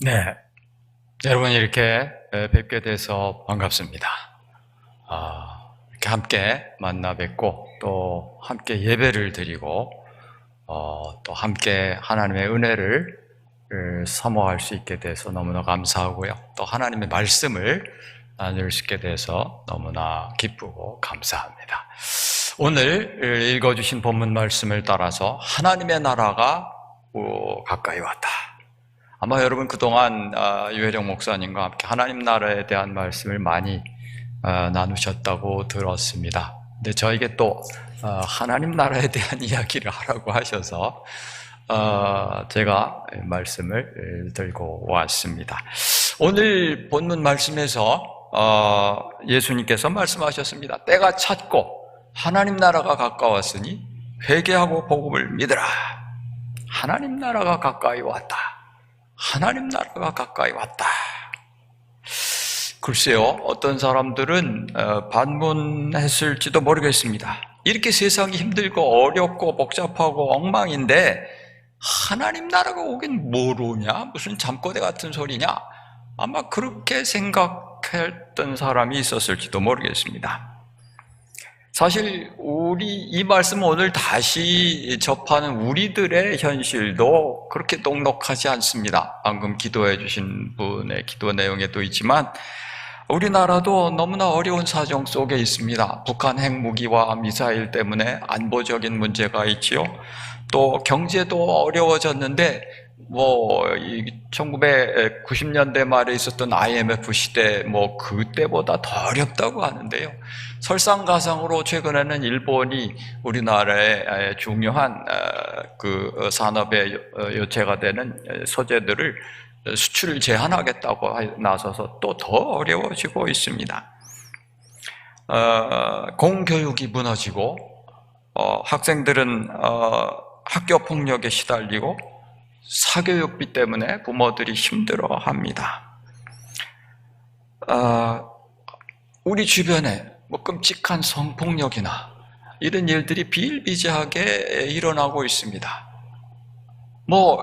네, 여러분 이렇게 뵙게 돼서 반갑습니다. 이렇게 함께 만나 뵙고 또 함께 예배를 드리고 또 함께 하나님의 은혜를 사모할 수 있게 돼서 너무나 감사하고요. 또 하나님의 말씀을 나눌 수 있게 돼서 너무나 기쁘고 감사합니다. 오늘 읽어주신 본문 말씀을 따라서 하나님의 나라가 가까이 왔다. 아마 여러분 그동안 유혜령 목사님과 함께 하나님 나라에 대한 말씀을 많이 나누셨다고 들었습니다. 근데 저에게 또 하나님 나라에 대한 이야기를 하라고 하셔서 제가 말씀을 들고 왔습니다. 오늘 본문 말씀에서 예수님께서 말씀하셨습니다. 때가 찼고 하나님 나라가 가까웠으니 회개하고 복음을 믿으라. 하나님 나라가 가까이 왔다. 하나님 나라가 가까이 왔다. 글쎄요, 어떤 사람들은 반문했을지도 모르겠습니다. 이렇게 세상이 힘들고 어렵고 복잡하고 엉망인데 하나님 나라가 오긴 뭘 오냐? 무슨 잠꼬대 같은 소리냐? 아마 그렇게 생각했던 사람이 있었을지도 모르겠습니다. 사실 이 말씀을 오늘 다시 접하는 우리들의 현실도 그렇게 녹록하지 않습니다. 방금 기도해 주신 분의 기도 내용에도 있지만 우리나라도 너무나 어려운 사정 속에 있습니다. 북한 핵무기와 미사일 때문에 안보적인 문제가 있지요. 또 경제도 어려워졌는데 1990년대 말에 있었던 IMF 시대 그때보다 더 어렵다고 하는데요. 설상가상으로 최근에는 일본이 우리나라의 중요한 그 산업의 요체가 되는 소재들을 수출을 제한하겠다고 나서서 또 더 어려워지고 있습니다. 공교육이 무너지고 학생들은 학교 폭력에 시달리고 사교육비 때문에 부모들이 힘들어합니다. 우리 주변에 끔찍한 성폭력이나 이런 일들이 비일비재하게 일어나고 있습니다.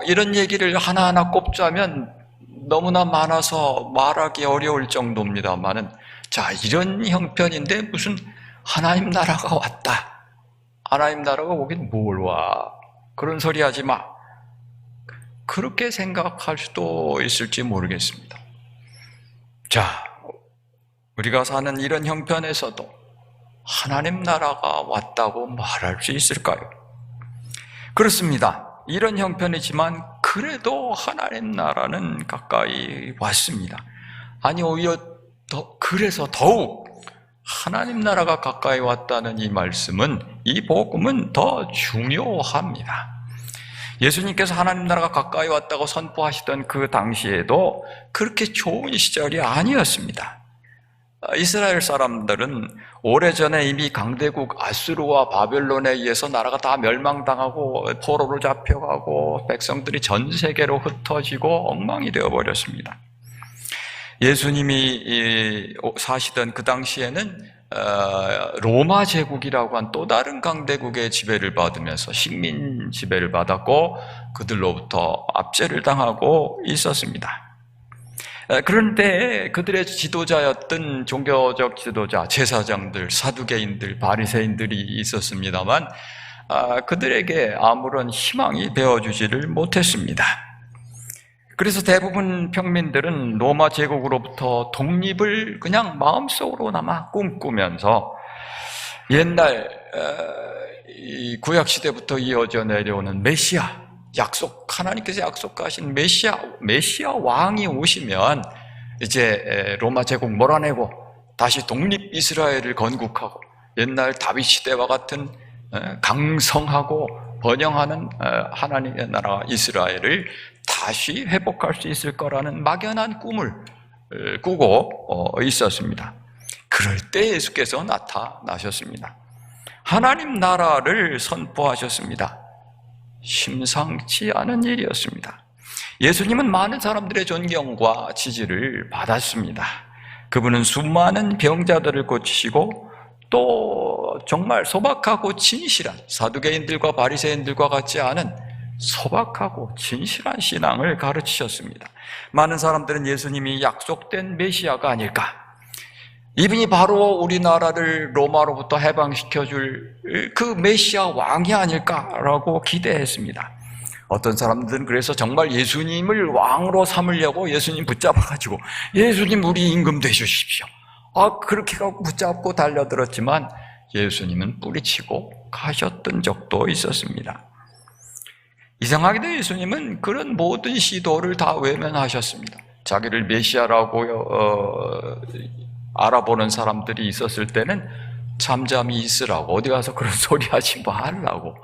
이런 얘기를 하나하나 꼽자면 너무나 많아서 말하기 어려울 정도입니다만은, 이런 형편인데 무슨 하나님 나라가 왔다. 하나님 나라가 오긴 뭘 와. 그런 소리 하지 마. 그렇게 생각할 수도 있을지 모르겠습니다. 우리가 사는 이런 형편에서도 하나님 나라가 왔다고 말할 수 있을까요? 그렇습니다. 이런 형편이지만 그래도 하나님 나라는 가까이 왔습니다. 아니, 오히려 그래서 더욱 하나님 나라가 가까이 왔다는 이 말씀은, 이 복음은 더 중요합니다. 예수님께서 하나님 나라가 가까이 왔다고 선포하시던 그 당시에도 그렇게 좋은 시절이 아니었습니다. 이스라엘 사람들은 오래전에 이미 강대국 아수르와 바벨론에 의해서 나라가 다 멸망당하고 포로로 잡혀가고 백성들이 전 세계로 흩어지고 엉망이 되어버렸습니다. 예수님이 사시던 그 당시에는 로마 제국이라고 한 또 다른 강대국의 지배를 받으면서 식민 지배를 받았고 그들로부터 압제를 당하고 있었습니다. 그런데 그들의 지도자였던 종교적 지도자, 제사장들, 사두개인들, 바리새인들이 있었습니다만 그들에게 아무런 희망이 되어주지를 못했습니다. 그래서 대부분 평민들은 로마 제국으로부터 독립을 그냥 마음속으로나마 꿈꾸면서 옛날 구약시대부터 이어져 내려오는 메시아, 하나님께서 약속하신 메시아 왕이 오시면 이제 로마 제국 몰아내고 다시 독립 이스라엘을 건국하고 옛날 다윗 시대와 같은 강성하고 번영하는 하나님의 나라 이스라엘을 다시 회복할 수 있을 거라는 막연한 꿈을 꾸고 있었습니다. 그럴 때 예수께서 나타나셨습니다. 하나님 나라를 선포하셨습니다. 심상치 않은 일이었습니다. 예수님은 많은 사람들의 존경과 지지를 받았습니다. 그분은 수많은 병자들을 고치시고 또 정말 소박하고 진실한 사두개인들과 바리새인들과 같지 않은 소박하고 진실한 신앙을 가르치셨습니다. 많은 사람들은 예수님이 약속된 메시아가 아닐까, 이분이 바로 우리나라를 로마로부터 해방시켜줄 그 메시아 왕이 아닐까라고 기대했습니다. 어떤 사람들은 그래서 정말 예수님을 왕으로 삼으려고 예수님 붙잡아가지고 예수님 우리 임금 되주십시오, 그렇게 붙잡고 달려들었지만 예수님은 뿌리치고 가셨던 적도 있었습니다. 이상하게도 예수님은 그런 모든 시도를 다 외면하셨습니다. 자기를 메시아라고 알아보는 사람들이 있었을 때는 잠잠히 있으라고, 어디 가서 그런 소리 하지 말라고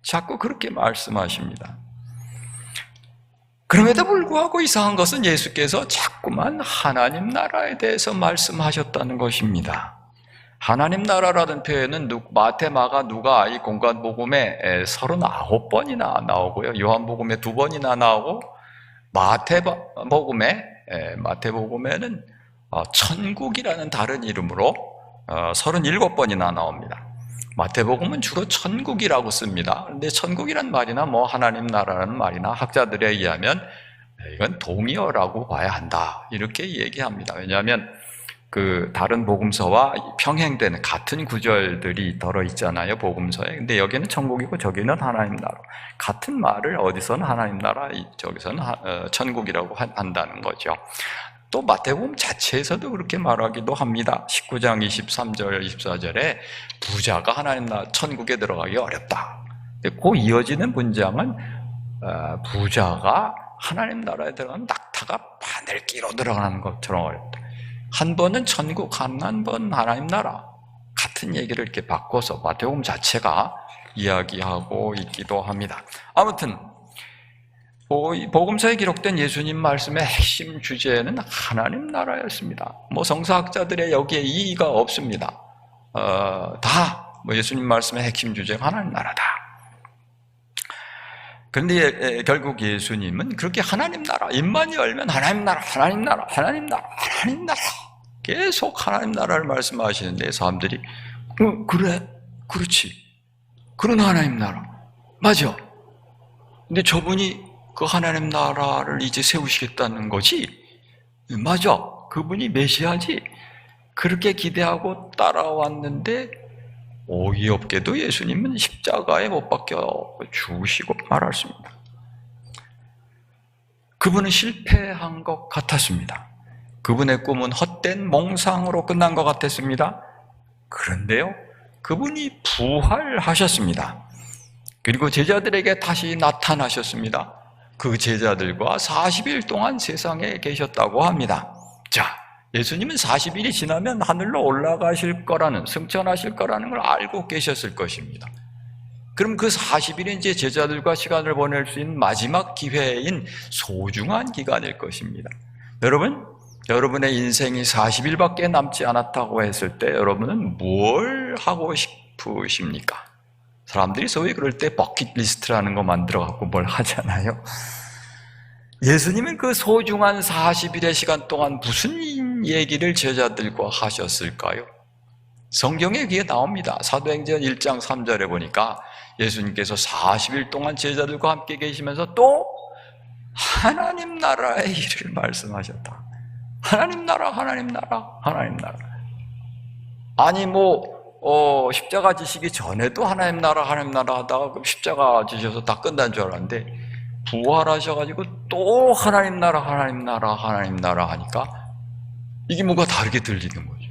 자꾸 그렇게 말씀하십니다. 그럼에도 불구하고 이상한 것은 예수께서 자꾸만 하나님 나라에 대해서 말씀하셨다는 것입니다. 하나님 나라라는 표현은 마태, 마가, 누가 이 공관복음에 39번이나 나오고요, 요한복음에 2번이나 나오고, 마태복음에는 천국이라는 다른 이름으로 37번이나 나옵니다. 마태복음은 주로 천국이라고 씁니다. 그런데 천국이란 말이나 하나님 나라라는 말이나 학자들에 의하면 이건 동의어라고 봐야 한다, 이렇게 얘기합니다. 왜냐하면 그 다른 복음서와 평행되는 같은 구절들이 들어있잖아요, 복음서에. 근데 여기는 천국이고 저기는 하나님 나라, 같은 말을 어디서는 하나님 나라, 저기서는 천국이라고 한다는 거죠. 또 마태복음 자체에서도 그렇게 말하기도 합니다. 19장 23절 24절에 부자가 하나님 나라 천국에 들어가기 어렵다. 그 이어지는 문장은 부자가 하나님 나라에 들어가면 낙타가 바늘 끼로 들어가는 것처럼 어렵다. 한 번은 천국, 한 번 하나님 나라, 같은 얘기를 이렇게 바꿔서 마태복음 자체가 이야기하고 있기도 합니다. 아무튼 복음서에 기록된 예수님 말씀의 핵심 주제는 하나님 나라였습니다. 성서학자들의 여기에 이의가 없습니다. 다 예수님 말씀의 핵심 주제가 하나님 나라다. 그런데 결국 예수님은 그렇게 하나님 나라, 입만 열면 하나님 나라, 하나님 나라, 하나님 나라, 하나님 나라, 계속 하나님 나라를 말씀하시는데 사람들이 그래, 그렇지, 그런 하나님 나라 맞아. 근데 저분이 그 하나님 나라를 이제 세우시겠다는 거지? 맞아, 그분이 메시아지. 그렇게 기대하고 따라왔는데 어이없게도 예수님은 십자가에 못 박혀 죽으시고 말았습니다. 그분은 실패한 것 같았습니다. 그분의 꿈은 헛된 몽상으로 끝난 것 같았습니다. 그런데요, 그분이 부활하셨습니다. 그리고 제자들에게 다시 나타나셨습니다. 그 제자들과 40일 동안 세상에 계셨다고 합니다. 자, 예수님은 40일이 지나면 하늘로 올라가실 거라는, 승천하실 거라는 걸 알고 계셨을 것입니다. 그럼 그 40일이 이제 제자들과 시간을 보낼 수 있는 마지막 기회인 소중한 기간일 것입니다. 여러분, 여러분의 인생이 40일밖에 남지 않았다고 했을 때 여러분은 뭘 하고 싶으십니까? 사람들이 소위 그럴 때 버킷리스트라는 거 만들어 갖고 뭘 하잖아요. 예수님은 그 소중한 40일의 시간 동안 무슨 얘기를 제자들과 하셨을까요? 성경에 그게 나옵니다. 사도행전 1장 3절에 보니까 예수님께서 40일 동안 제자들과 함께 계시면서 또 하나님 나라의 일을 말씀하셨다. 하나님 나라, 하나님 나라, 하나님 나라. 아니 십자가 지시기 전에도 하나님 나라 하다가 십자가 지셔서 다 끝난 줄 알았는데 부활하셔가지고 또 하나님 나라 하니까 이게 뭔가 다르게 들리는 거죠.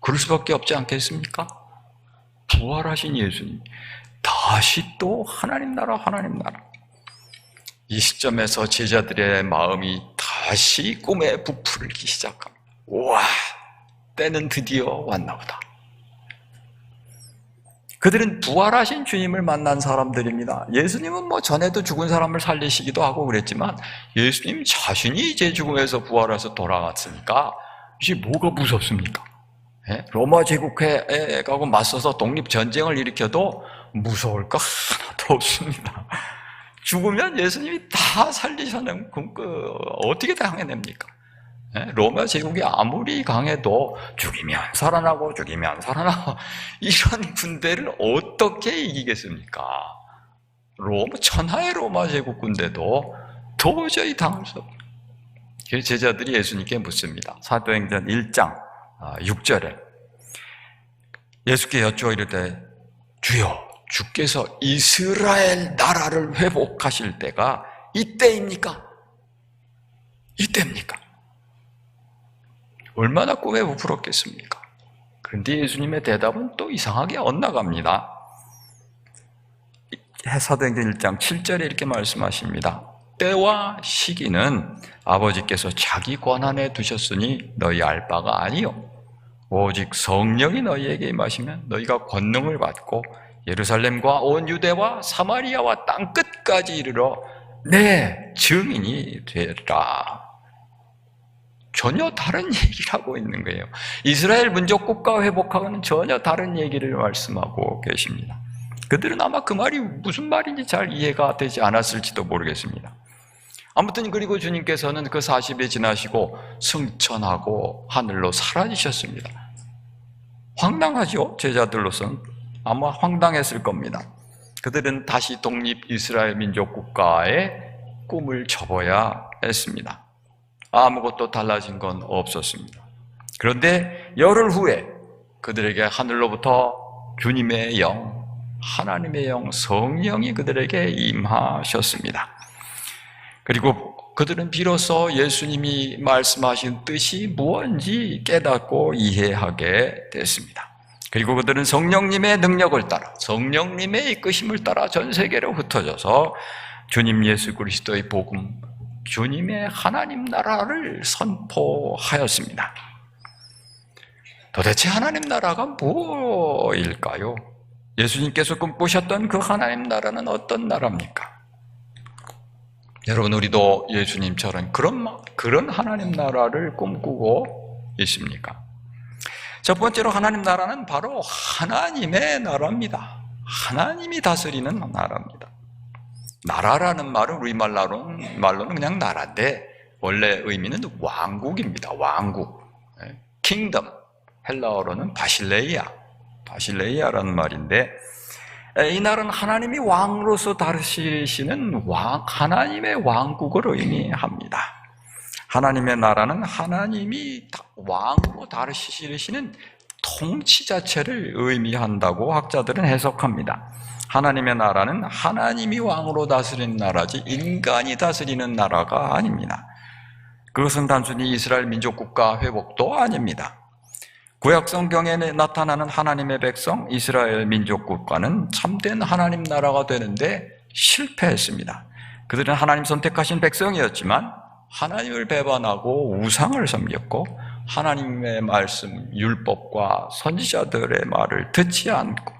그럴 수밖에 없지 않겠습니까? 부활하신 예수님 다시 또 하나님 나라. 이 시점에서 제자들의 마음이 다시 꿈에 부풀기 시작합니다. 와, 때는 드디어 왔나 보다. 그들은 부활하신 주님을 만난 사람들입니다. 예수님은 전에도 죽은 사람을 살리시기도 하고 그랬지만 예수님 자신이 이제 죽음에서 부활해서 돌아갔으니까 이제 뭐가 무섭습니까? 로마 제국에 가고 맞서서 독립전쟁을 일으켜도 무서울 거 하나도 없습니다. 죽으면 예수님이 다 살리셔는 어떻게 당해냅니까? 로마 제국이 아무리 강해도 죽이면 살아나고 이런 군대를 어떻게 이기겠습니까? 천하의 로마 제국 군대도 도저히 당할 수 없어요. 그래서 제자들이 예수님께 묻습니다. 사도행전 1장 6절에 예수께 여쭈어 이르되 주여 주께서 이스라엘 나라를 회복하실 때가 이때입니까? 이때입니까? 얼마나 꿈에 부풀었겠습니까? 그런데 예수님의 대답은 또 이상하게 엇나갑니다. 사도행전 1장 7절에 이렇게 말씀하십니다. 때와 시기는 아버지께서 자기 권한에 두셨으니 너희 알 바가 아니요 오직 성령이 너희에게 임하시면 너희가 권능을 받고 예루살렘과 온 유대와 사마리아와 땅끝까지 이르러 내 증인이 되리라. 전혀 다른 얘기를 하고 있는 거예요. 이스라엘 민족 국가 회복하고는 전혀 다른 얘기를 말씀하고 계십니다. 그들은 아마 그 말이 무슨 말인지 잘 이해가 되지 않았을지도 모르겠습니다. 아무튼 그리고 주님께서는 그 40일 지나시고 승천하고 하늘로 사라지셨습니다. 황당하죠? 제자들로서는 아마 황당했을 겁니다. 그들은 다시 독립 이스라엘 민족 국가의 꿈을 접어야 했습니다. 아무것도 달라진 건 없었습니다. 그런데 열흘 후에 그들에게 하늘로부터 주님의 영, 하나님의 영, 성령이 그들에게 임하셨습니다. 그리고 그들은 비로소 예수님이 말씀하신 뜻이 무엇인지 깨닫고 이해하게 됐습니다. 그리고 그들은 성령님의 능력을 따라, 성령님의 이끄심을 따라 전 세계로 흩어져서 주님 예수 그리스도의 복음, 주님의 하나님 나라를 선포하였습니다. 도대체 하나님 나라가 무엇일까요? 예수님께서 꿈꾸셨던 그 하나님 나라는 어떤 나라입니까? 여러분, 우리도 예수님처럼 그런 하나님 나라를 꿈꾸고 있습니까? 첫 번째로 하나님 나라는 바로 하나님의 나라입니다. 하나님이 다스리는 나라입니다. 나라라는 말은 우리말로는 그냥 나라인데 원래 의미는 왕국입니다. 왕국, 킹덤, 헬라어로는 바실레이아라는 말인데 이 나라는 하나님이 왕으로서 다스리시는 하나님의 왕국을 의미합니다. 하나님의 나라는 하나님이 왕으로 다스리시는 통치 자체를 의미한다고 학자들은 해석합니다. 하나님의 나라는 하나님이 왕으로 다스리는 나라지 인간이 다스리는 나라가 아닙니다. 그것은 단순히 이스라엘 민족 국가 회복도 아닙니다. 구약 성경에 나타나는 하나님의 백성 이스라엘 민족 국가는 참된 하나님 나라가 되는데 실패했습니다. 그들은 하나님 선택하신 백성이었지만 하나님을 배반하고 우상을 섬겼고 하나님의 말씀, 율법과 선지자들의 말을 듣지 않고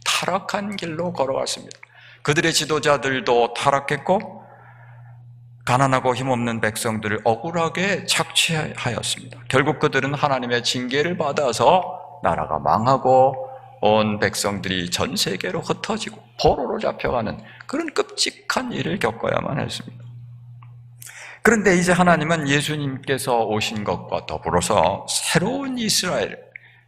타락한 길로 걸어갔습니다. 그들의 지도자들도 타락했고 가난하고 힘없는 백성들을 억울하게 착취하였습니다. 결국 그들은 하나님의 징계를 받아서 나라가 망하고 온 백성들이 전 세계로 흩어지고 포로로 잡혀가는 그런 끔찍한 일을 겪어야만 했습니다. 그런데 이제 하나님은 예수님께서 오신 것과 더불어서 새로운 이스라엘,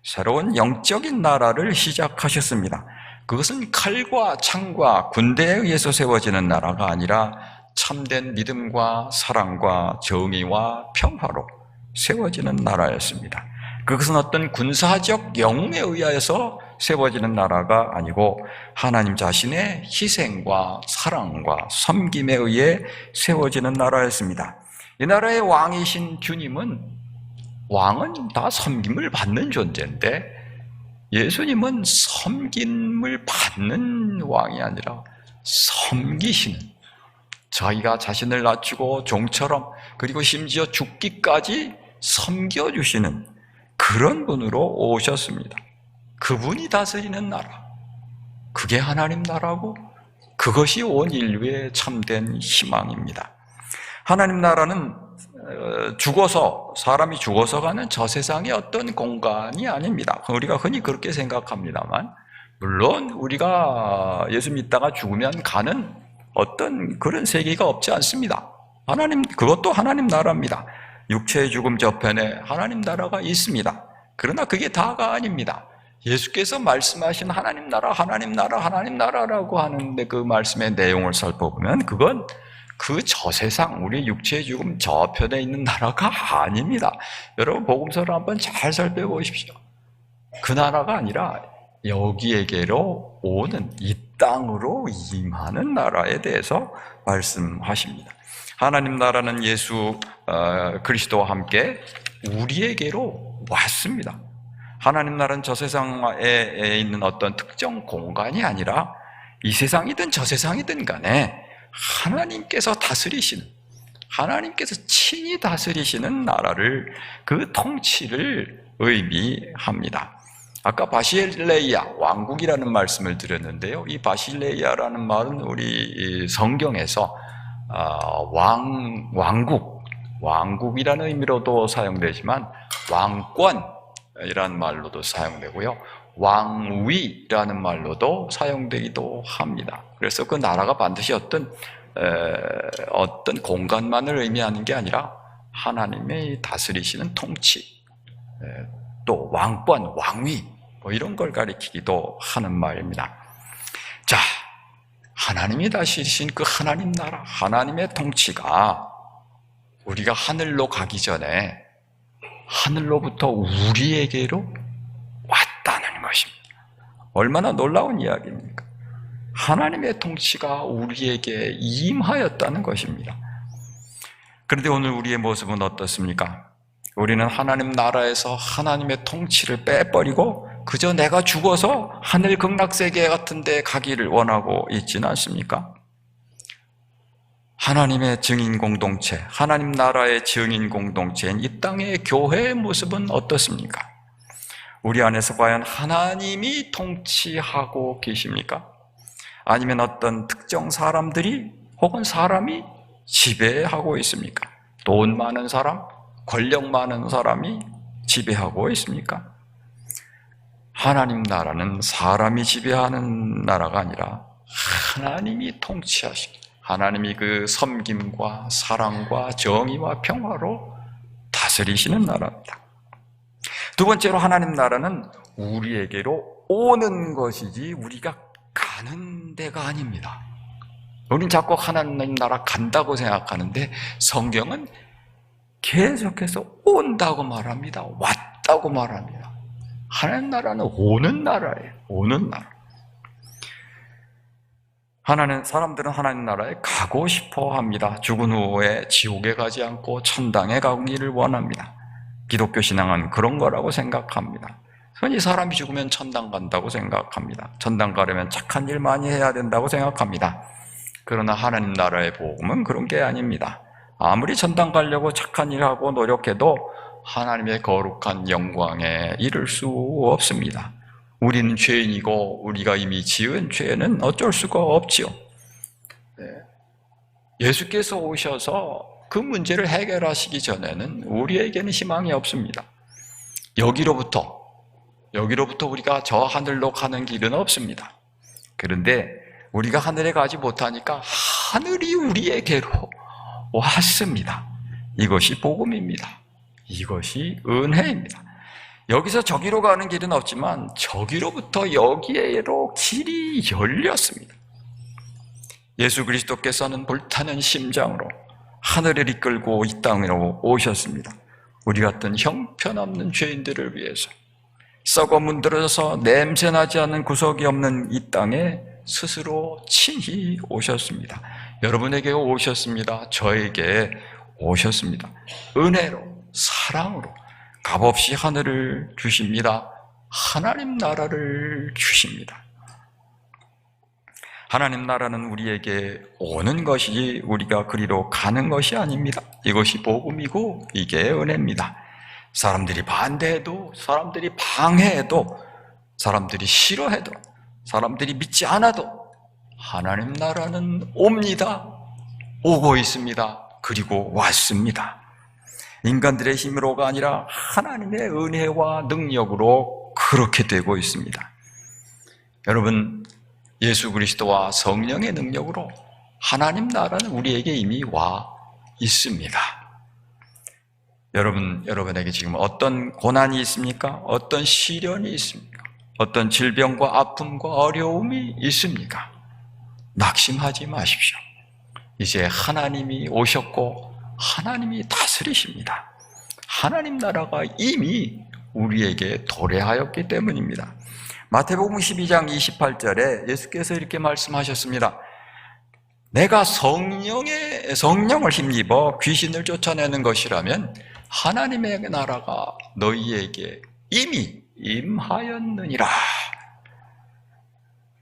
새로운 영적인 나라를 시작하셨습니다. 그것은 칼과 창과 군대에 의해서 세워지는 나라가 아니라 참된 믿음과 사랑과 정의와 평화로 세워지는 나라였습니다. 그것은 어떤 군사적 영웅에 의해서 세워지는 나라가 아니고 하나님 자신의 희생과 사랑과 섬김에 의해 세워지는 나라였습니다. 이 나라의 왕이신 주님은, 왕은 다 섬김을 받는 존재인데 예수님은 섬김을 받는 왕이 아니라 섬기시는, 자기가 자신을 낮추고 종처럼 그리고 심지어 죽기까지 섬겨주시는 그런 분으로 오셨습니다. 그분이 다스리는 나라, 그게 하나님 나라고 그것이 온 인류의 참된 희망입니다. 하나님 나라는 사람이 죽어서 가는 저 세상의 어떤 공간이 아닙니다. 우리가 흔히 그렇게 생각합니다만 물론 우리가 예수 믿다가 죽으면 가는 어떤 그런 세계가 없지 않습니다. 그것도 하나님 나라입니다. 육체의 죽음 저편에 하나님 나라가 있습니다. 그러나 그게 다가 아닙니다. 예수께서 말씀하신 하나님 나라, 하나님 나라, 하나님 나라라고 하는데 그 말씀의 내용을 살펴보면 그건 그 저세상, 우리 육체의 죽음 저편에 있는 나라가 아닙니다. 여러분 복음서를 한번 잘 살펴보십시오. 그 나라가 아니라 여기에게로 오는, 이 땅으로 임하는 나라에 대해서 말씀하십니다. 하나님 나라는 예수 그리스도와 함께 우리에게로 왔습니다. 하나님 나라는 저 세상에 있는 어떤 특정 공간이 아니라 이 세상이든 저 세상이든 간에 하나님께서 다스리시는, 하나님께서 친히 다스리시는 나라를, 그 통치를 의미합니다. 아까 바실레이아, 왕국이라는 말씀을 드렸는데요. 이 바실레이아라는 말은 우리 성경에서 왕국이라는 의미로도 사용되지만 왕권이라는 말로도 사용되고요. 왕위라는 말로도 사용되기도 합니다. 그래서 그 나라가 반드시 어떤 공간만을 의미하는 게 아니라 하나님의 다스리시는 통치, 또 왕권, 왕위, 이런 걸 가리키기도 하는 말입니다. 자, 하나님이 다스리신 그 하나님 나라, 하나님의 통치가 우리가 하늘로 가기 전에 하늘로부터 우리에게로 왔다는 것입니다. 얼마나 놀라운 이야기입니까? 하나님의 통치가 우리에게 임하였다는 것입니다. 그런데 오늘 우리의 모습은 어떻습니까? 우리는 하나님 나라에서 하나님의 통치를 빼버리고 그저 내가 죽어서 하늘 극락세계 같은 데 가기를 원하고 있지는 않습니까? 하나님의 증인 공동체, 하나님 나라의 증인 공동체인 이 땅의 교회의 모습은 어떻습니까? 우리 안에서 과연 하나님이 통치하고 계십니까? 아니면 어떤 특정 사람들이 혹은 사람이 지배하고 있습니까? 돈 많은 사람, 권력 많은 사람이 지배하고 있습니까? 하나님 나라는 사람이 지배하는 나라가 아니라 하나님이 통치하시고, 하나님이 그 섬김과 사랑과 정의와 평화로 다스리시는 나라입니다. 두 번째로 하나님 나라는 우리에게로 오는 것이지 우리가 가는 데가 아닙니다. 우리는 자꾸 하나님 나라 간다고 생각하는데 성경은 계속해서 온다고 말합니다. 왔다고 말합니다. 하나님 나라는 오는 나라예요. 오는 나라. 사람들은 하나님 나라에 가고 싶어 합니다. 죽은 후에 지옥에 가지 않고 천당에 가기를 원합니다. 기독교 신앙은 그런 거라고 생각합니다. 흔히 사람이 죽으면 천당 간다고 생각합니다. 천당 가려면 착한 일 많이 해야 된다고 생각합니다. 그러나 하나님 나라의 복음은 그런 게 아닙니다. 아무리 천당 가려고 착한 일하고 노력해도 하나님의 거룩한 영광에 이를 수 없습니다. 우리는 죄인이고 우리가 이미 지은 죄는 어쩔 수가 없지요. 예수께서 오셔서 그 문제를 해결하시기 전에는 우리에게는 희망이 없습니다. 여기로부터 우리가 저 하늘로 가는 길은 없습니다. 그런데 우리가 하늘에 가지 못하니까 하늘이 우리에게로 왔습니다. 이것이 복음입니다. 이것이 은혜입니다. 여기서 저기로 가는 길은 없지만 저기로부터 여기로 길이 열렸습니다. 예수 그리스도께서는 불타는 심장으로 하늘을 이끌고 이 땅으로 오셨습니다. 우리 같은 형편없는 죄인들을 위해서 썩어 문드러져서 냄새나지 않는 구석이 없는 이 땅에 스스로 친히 오셨습니다. 여러분에게 오셨습니다. 저에게 오셨습니다. 은혜로, 사랑으로 값없이 하늘을 주십니다. 하나님 나라를 주십니다. 하나님 나라는 우리에게 오는 것이지 우리가 그리로 가는 것이 아닙니다. 이것이 복음이고 이게 은혜입니다. 사람들이 반대해도, 사람들이 방해해도, 사람들이 싫어해도, 사람들이 믿지 않아도 하나님 나라는 옵니다. 오고 있습니다. 그리고 왔습니다. 인간들의 힘으로가 아니라 하나님의 은혜와 능력으로 그렇게 되고 있습니다. 여러분, 예수 그리스도와 성령의 능력으로 하나님 나라는 우리에게 이미 와 있습니다. 여러분에게 지금 어떤 고난이 있습니까? 어떤 시련이 있습니까? 어떤 질병과 아픔과 어려움이 있습니까? 낙심하지 마십시오. 이제 하나님이 오셨고 하나님이 다스리십니다. 하나님 나라가 이미 우리에게 도래하였기 때문입니다. 마태복음 12장 28절에 예수께서 이렇게 말씀하셨습니다. 내가 성령을 힘입어 귀신을 쫓아내는 것이라면 하나님의 나라가 너희에게 이미 임하였느니라.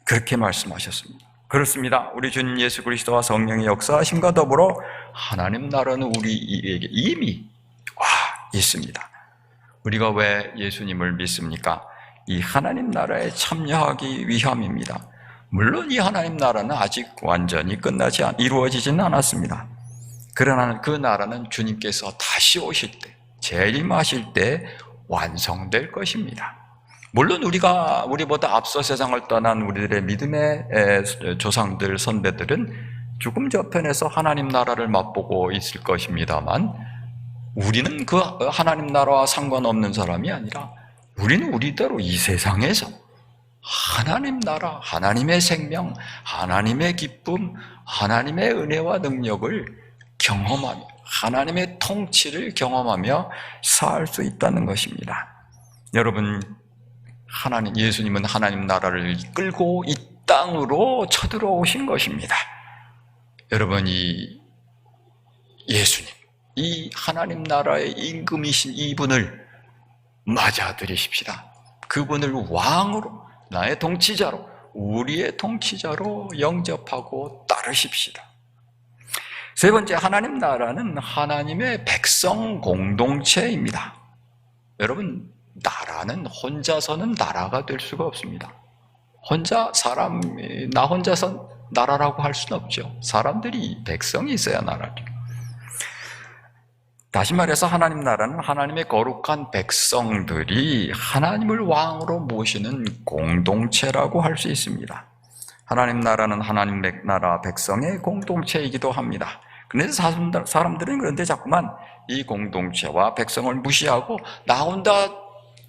그렇게 말씀하셨습니다. 그렇습니다. 우리 주님 예수 그리스도와 성령의 역사하심과 더불어 하나님 나라는 우리에게 이미 와 있습니다. 우리가 왜 예수님을 믿습니까? 이 하나님 나라에 참여하기 위함입니다. 물론 이 하나님 나라는 아직 완전히 이루어지지는 않았습니다. 그러나 그 나라는 주님께서 다시 오실 때, 재림하실 때 완성될 것입니다. 물론 우리보다 앞서 세상을 떠난 우리들의 믿음의 조상들, 선배들은 죽음 저편에서 하나님 나라를 맛보고 있을 것입니다만, 우리는 그 하나님 나라와 상관없는 사람이 아니라 우리는 우리대로 이 세상에서 하나님 나라, 하나님의 생명, 하나님의 기쁨, 하나님의 은혜와 능력을 경험하며 하나님의 통치를 경험하며 살 수 있다는 것입니다. 여러분, 예수님은 하나님 나라를 이끌고 이 땅으로 쳐들어오신 것입니다. 여러분, 이 예수님, 이 하나님 나라의 임금이신 이분을 맞아들이십시다. 그분을 왕으로, 나의 통치자로, 우리의 통치자로 영접하고 따르십시다. 세 번째, 하나님 나라는 하나님의 백성 공동체입니다. 여러분, 나라는 혼자서는 나라가 될 수가 없습니다. 나 혼자서 나라라고 할 수는 없죠. 사람들이, 백성이 있어야 나라죠. 다시 말해서 하나님 나라는 하나님의 거룩한 백성들이 하나님을 왕으로 모시는 공동체라고 할 수 있습니다. 하나님 나라는 하나님 나라 백성의 공동체이기도 합니다. 그런데 사람들은 그런데 자꾸만 이 공동체와 백성을 무시하고 나 혼자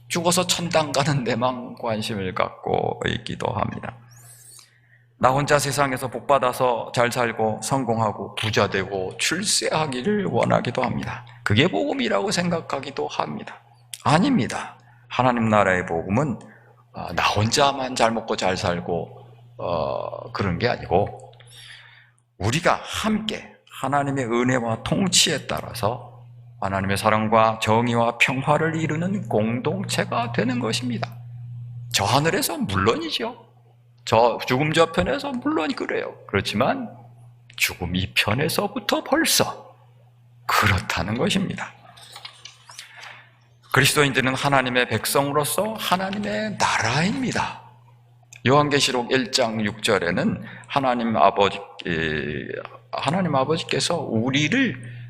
죽어서 천당 가는 데만 관심을 갖고 있기도 합니다. 나 혼자 세상에서 복받아서 잘 살고 성공하고 부자되고 출세하기를 원하기도 합니다. 그게 복음이라고 생각하기도 합니다. 아닙니다. 하나님 나라의 복음은 나 혼자만 잘 먹고 잘 살고 그런 게 아니고 우리가 함께 하나님의 은혜와 통치에 따라서 하나님의 사랑과 정의와 평화를 이루는 공동체가 되는 것입니다. 저 하늘에서 물론이죠. 저 죽음 저편에서 물론 그래요. 그렇지만 죽음 이편에서부터 벌써 그렇다는 것입니다. 그리스도인들은 하나님의 백성으로서 하나님의 나라입니다. 요한계시록 1장 6절에는 하나님 아버지께서 우리를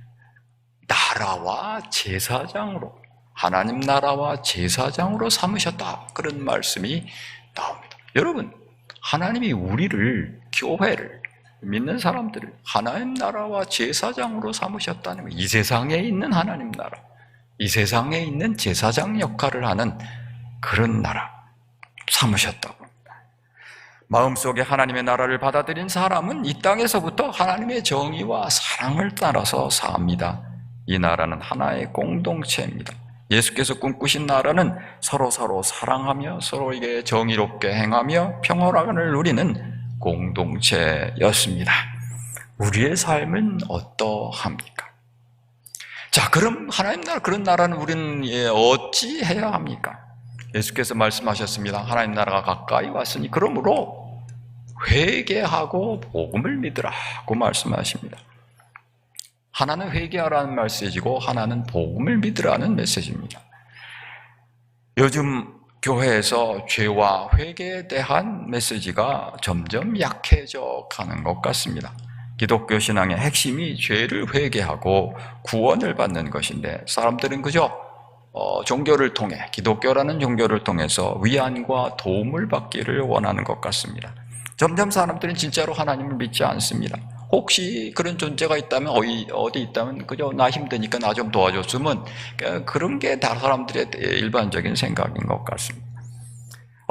나라와 제사장으로, 하나님 나라와 제사장으로 삼으셨다, 그런 말씀이 나옵니다. 여러분, 하나님이 우리를, 교회를, 믿는 사람들을 하나님 나라와 제사장으로 삼으셨다는 거예요. 이 세상에 있는 하나님 나라, 이 세상에 있는 제사장 역할을 하는 그런 나라 삼으셨다고 합니다. 마음속에 하나님의 나라를 받아들인 사람은 이 땅에서부터 하나님의 정의와 사랑을 따라서 삽니다. 이 나라는 하나의 공동체입니다. 예수께서 꿈꾸신 나라는 서로 사랑하며 서로에게 정의롭게 행하며 평화를 누리는 공동체였습니다. 우리의 삶은 어떠합니까? 자, 그럼 하나님 나라, 그런 나라는 우리는 어찌 해야 합니까? 예수께서 말씀하셨습니다. 하나님 나라가 가까이 왔으니 그러므로 회개하고 복음을 믿으라고 말씀하십니다. 하나는 회개하라는 메시지고 하나는 복음을 믿으라는 메시지입니다. 요즘 교회에서 죄와 회개에 대한 메시지가 점점 약해져 가는 것 같습니다. 기독교 신앙의 핵심이 죄를 회개하고 구원을 받는 것인데 사람들은 그저 종교를 통해, 기독교라는 종교를 통해서 위안과 도움을 받기를 원하는 것 같습니다. 점점 사람들은 진짜로 하나님을 믿지 않습니다. 혹시 그런 존재가 있다면, 어디 있다면 그저 나 힘드니까 나 좀 도와줬으면, 그런 게 다 사람들의 일반적인 생각인 것 같습니다.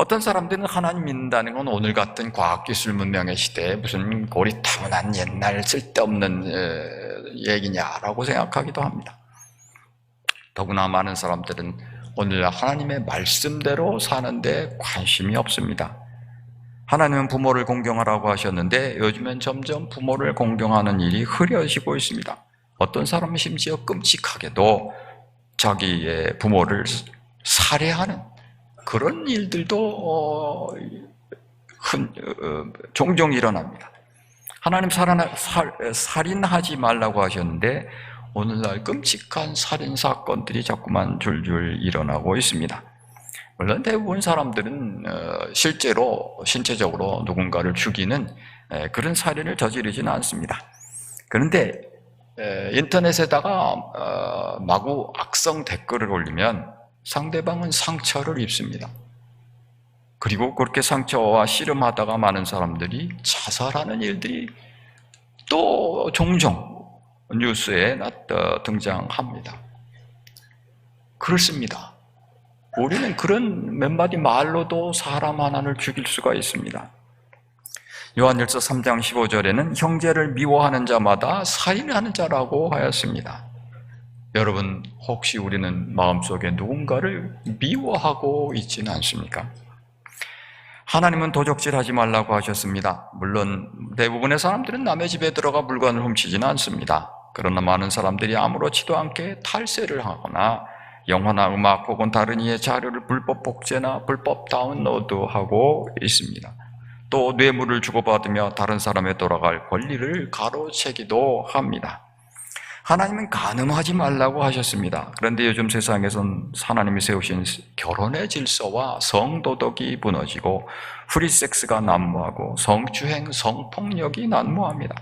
어떤 사람들은 하나님 믿는다는 건 오늘 같은 과학기술 문명의 시대에 무슨 고리타분한 옛날 쓸데없는 얘기냐라고 생각하기도 합니다. 더구나 많은 사람들은 오늘 하나님의 말씀대로 사는데 관심이 없습니다. 하나님은 부모를 공경하라고 하셨는데 요즘엔 점점 부모를 공경하는 일이 흐려지고 있습니다. 어떤 사람은 심지어 끔찍하게도 자기의 부모를 살해하는 그런 일들도 종종 일어납니다. 하나님 살인하지 말라고 하셨는데 오늘날 끔찍한 살인사건들이 자꾸만 줄줄 일어나고 있습니다. 물론 대부분 사람들은 실제로 신체적으로 누군가를 죽이는 그런 살인을 저지르지는 않습니다. 그런데 인터넷에다가 마구 악성 댓글을 올리면 상대방은 상처를 입습니다. 그리고 그렇게 상처와 씨름하다가 많은 사람들이 자살하는 일들이 또 종종 뉴스에 등장합니다. 그렇습니다. 우리는 그런 몇 마디 말로도 사람 하나를 죽일 수가 있습니다. 요한일서 3장 15절에는 형제를 미워하는 자마다 살인하는 자라고 하였습니다. 여러분, 혹시 우리는 마음속에 누군가를 미워하고 있지는 않습니까? 하나님은 도적질하지 말라고 하셨습니다. 물론 대부분의 사람들은 남의 집에 들어가 물건을 훔치지는 않습니다. 그러나 많은 사람들이 아무렇지도 않게 탈세를 하거나 영화나 음악 혹은 다른 이의 자료를 불법 복제나 불법 다운로드하고 있습니다. 또 뇌물을 주고받으며 다른 사람에 돌아갈 권리를 가로채기도 합니다. 하나님은 간음하지 말라고 하셨습니다. 그런데 요즘 세상에선 하나님이 세우신 결혼의 질서와 성도덕이 무너지고 프리섹스가 난무하고 성추행, 성폭력이 난무합니다.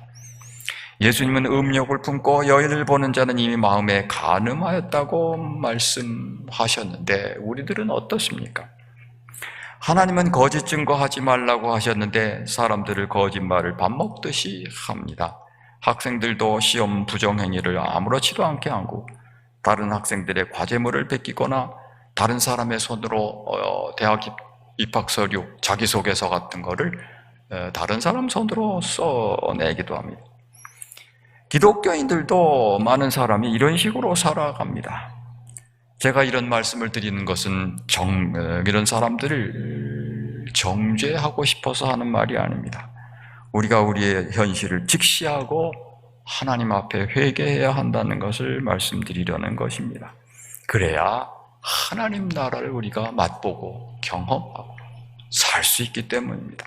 예수님은 음욕을 품고 여인을 보는 자는 이미 마음에 간음하였다고 말씀하셨는데 우리들은 어떻습니까? 하나님은 거짓 증거하지 말라고 하셨는데 사람들을 거짓말을 밥 먹듯이 합니다. 학생들도 시험 부정행위를 아무렇지도 않게 하고 다른 학생들의 과제물을 베끼거나 다른 사람의 손으로 대학 입학 서류, 자기소개서 같은 거를 다른 사람 손으로 써내기도 합니다. 기독교인들도 많은 사람이 이런 식으로 살아갑니다. 제가 이런 말씀을 드리는 것은 이런 사람들을 정죄하고 싶어서 하는 말이 아닙니다. 우리가 우리의 현실을 직시하고 하나님 앞에 회개해야 한다는 것을 말씀드리려는 것입니다. 그래야 하나님 나라를 우리가 맛보고 경험하고 살 수 있기 때문입니다.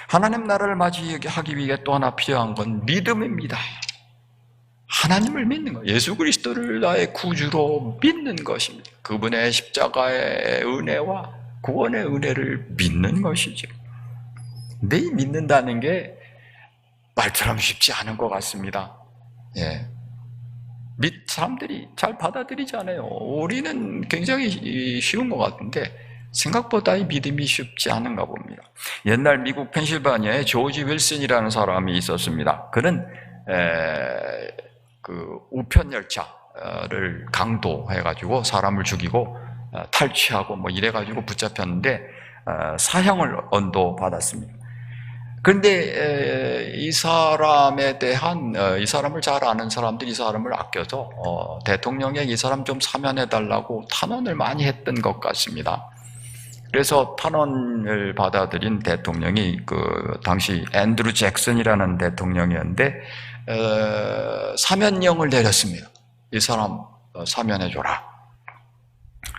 하나님 나라를 맞이하기 위해 또 하나 필요한 건 믿음입니다. 하나님을 믿는 것, 예수 그리스도를 나의 구주로 믿는 것입니다. 그분의 십자가의 은혜와 구원의 은혜를 믿는 것이죠. 근데 이 믿는다는 게 말처럼 쉽지 않은 것 같습니다. 예. 사람들이 잘 받아들이지 않아요. 우리는 굉장히 쉬운 것 같은데 생각보다 이 믿음이 쉽지 않은가 봅니다. 옛날 미국 펜실바니아에 조지 윌슨이라는 사람이 있었습니다. 그는 그 우편 열차를 강도해가지고 사람을 죽이고 탈취하고 뭐 이래가지고 붙잡혔는데 사형을 언도받았습니다. 그런데 이 사람에 대한 이 사람을 잘 아는 사람들이 이 사람을 아껴서 대통령에게 이 사람 좀 사면해달라고 탄원을 많이 했던 것 같습니다. 그래서 탄원을 받아들인 대통령이 그 당시 앤드루 잭슨이라는 대통령이었는데 사면령을 내렸습니다. 이 사람 사면해줘라.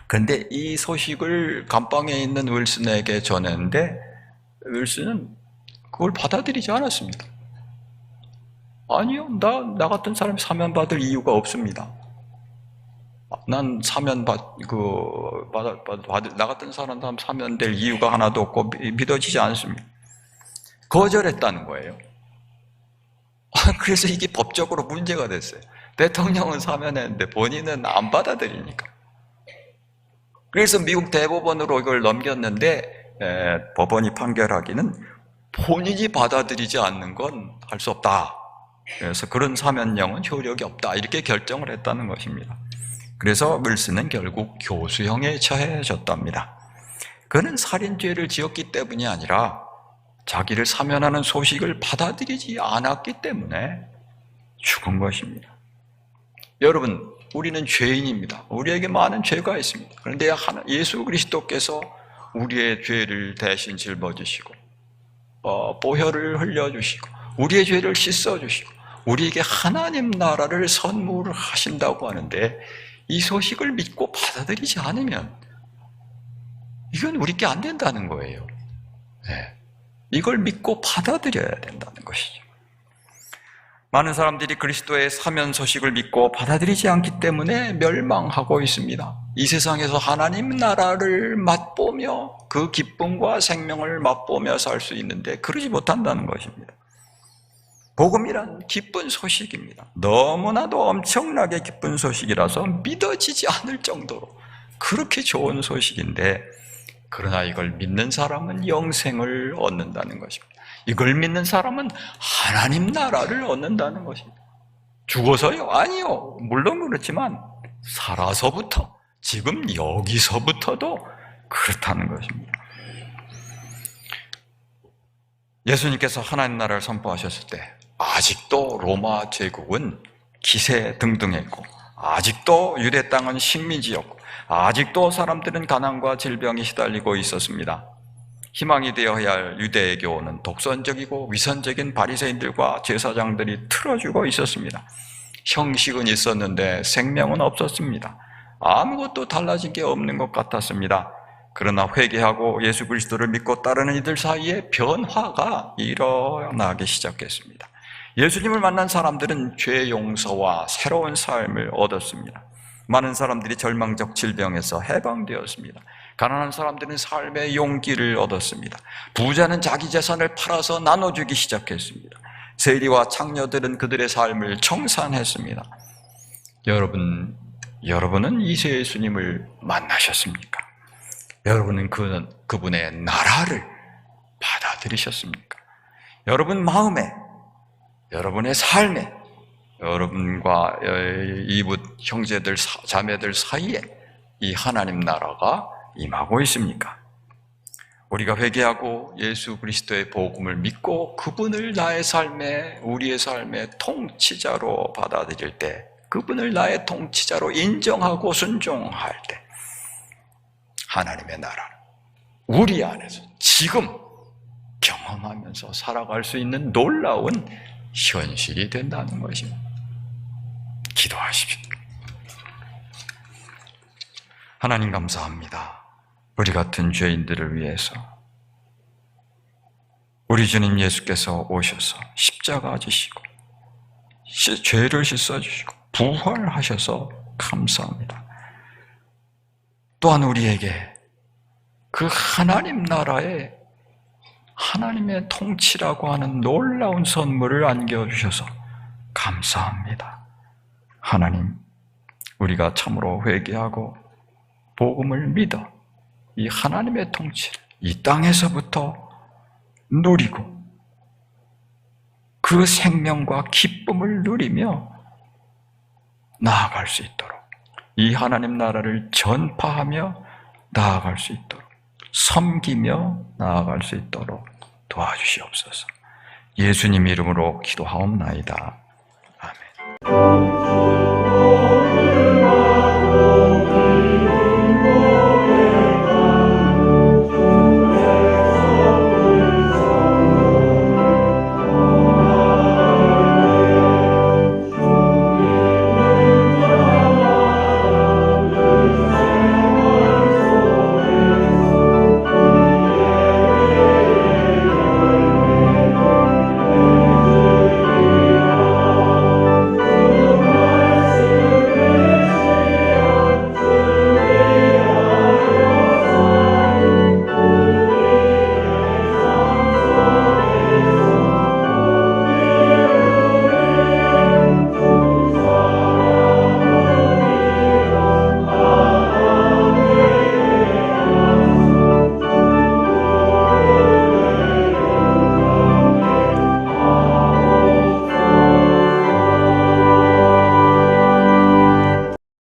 그런데 이 소식을 감방에 있는 윌슨에게 전했는데 윌슨은 그걸 받아들이지 않았습니다. 아니요, 나 같은 사람이 사면받을 이유가 없습니다. 난 나 같은 사람 사면될 이유가 하나도 없고 믿어지지 않습니다. 거절했다는 거예요. 그래서 이게 법적으로 문제가 됐어요. 대통령은 사면했는데 본인은 안 받아들이니까. 그래서 미국 대법원으로 이걸 넘겼는데 법원이 판결하기는 본인이 받아들이지 않는 건 할 수 없다. 그래서 그런 사면령은 효력이 없다. 이렇게 결정을 했다는 것입니다. 그래서 윌슨은 결국 교수형에 처해졌답니다. 그는 살인죄를 지었기 때문이 아니라 자기를 사면하는 소식을 받아들이지 않았기 때문에 죽은 것입니다. 여러분, 우리는 죄인입니다. 우리에게 많은 죄가 있습니다. 그런데 예수 그리스도께서 우리의 죄를 대신 짊어지시고 보혈을 흘려주시고 우리의 죄를 씻어주시고 우리에게 하나님 나라를 선물하신다고 하는데, 이 소식을 믿고 받아들이지 않으면 이건 우리께 안 된다는 거예요. 네. 이걸 믿고 받아들여야 된다는 것이죠. 많은 사람들이 그리스도의 사면 소식을 믿고 받아들이지 않기 때문에 멸망하고 있습니다. 이 세상에서 하나님 나라를 맛보며 그 기쁨과 생명을 맛보며 살 수 있는데 그러지 못한다는 것입니다. 복음이란 기쁜 소식입니다. 너무나도 엄청나게 기쁜 소식이라서 믿어지지 않을 정도로 그렇게 좋은 소식인데, 그러나 이걸 믿는 사람은 영생을 얻는다는 것입니다. 이걸 믿는 사람은 하나님 나라를 얻는다는 것입니다. 죽어서요? 아니요. 물론 그렇지만 살아서부터, 지금 여기서부터도 그렇다는 것입니다. 예수님께서 하나님 나라를 선포하셨을 때 아직도 로마 제국은 기세등등했고, 아직도 유대 땅은 식민지였고, 아직도 사람들은 가난과 질병에 시달리고 있었습니다. 희망이 되어야 할 유대교는 독선적이고 위선적인 바리새인들과 제사장들이 틀어주고 있었습니다. 형식은 있었는데 생명은 없었습니다. 아무것도 달라진 게 없는 것 같았습니다. 그러나 회개하고 예수 그리스도를 믿고 따르는 이들 사이에 변화가 일어나기 시작했습니다. 예수님을 만난 사람들은 죄 용서와 새로운 삶을 얻었습니다. 많은 사람들이 절망적 질병에서 해방되었습니다. 가난한 사람들은 삶의 용기를 얻었습니다. 부자는 자기 재산을 팔아서 나눠주기 시작했습니다. 세리와 창녀들은 그들의 삶을 청산했습니다. 여러분은 이 예수님을 만나셨습니까? 여러분은 그분의 나라를 받아들이셨습니까? 여러분 마음에, 여러분의 삶에, 여러분과 이웃 형제들, 자매들 사이에 이 하나님 나라가 임하고 있습니까? 우리가 회개하고 예수 그리스도의 복음을 믿고 그분을 나의 삶에, 우리의 삶의 통치자로 받아들일 때, 그분을 나의 통치자로 인정하고 순종할 때, 하나님의 나라는 우리 안에서 지금 경험하면서 살아갈 수 있는 놀라운 현실이 된다는 것입니다. 기도하십시오. 하나님 감사합니다. 우리 같은 죄인들을 위해서 우리 주님 예수께서 오셔서 십자가 지시고 죄를 씻어주시고 부활하셔서 감사합니다. 또한 우리에게 그 하나님 나라에 하나님의 통치라고 하는 놀라운 선물을 안겨주셔서 감사합니다. 하나님, 우리가 참으로 회개하고 복음을 믿어 이 하나님의 통치를 이 땅에서부터 누리고 그 생명과 기쁨을 누리며 나아갈 수 있도록, 이 하나님 나라를 전파하며 나아갈 수 있도록, 섬기며 나아갈 수 있도록 도와주시옵소서. 예수님 이름으로 기도하옵나이다.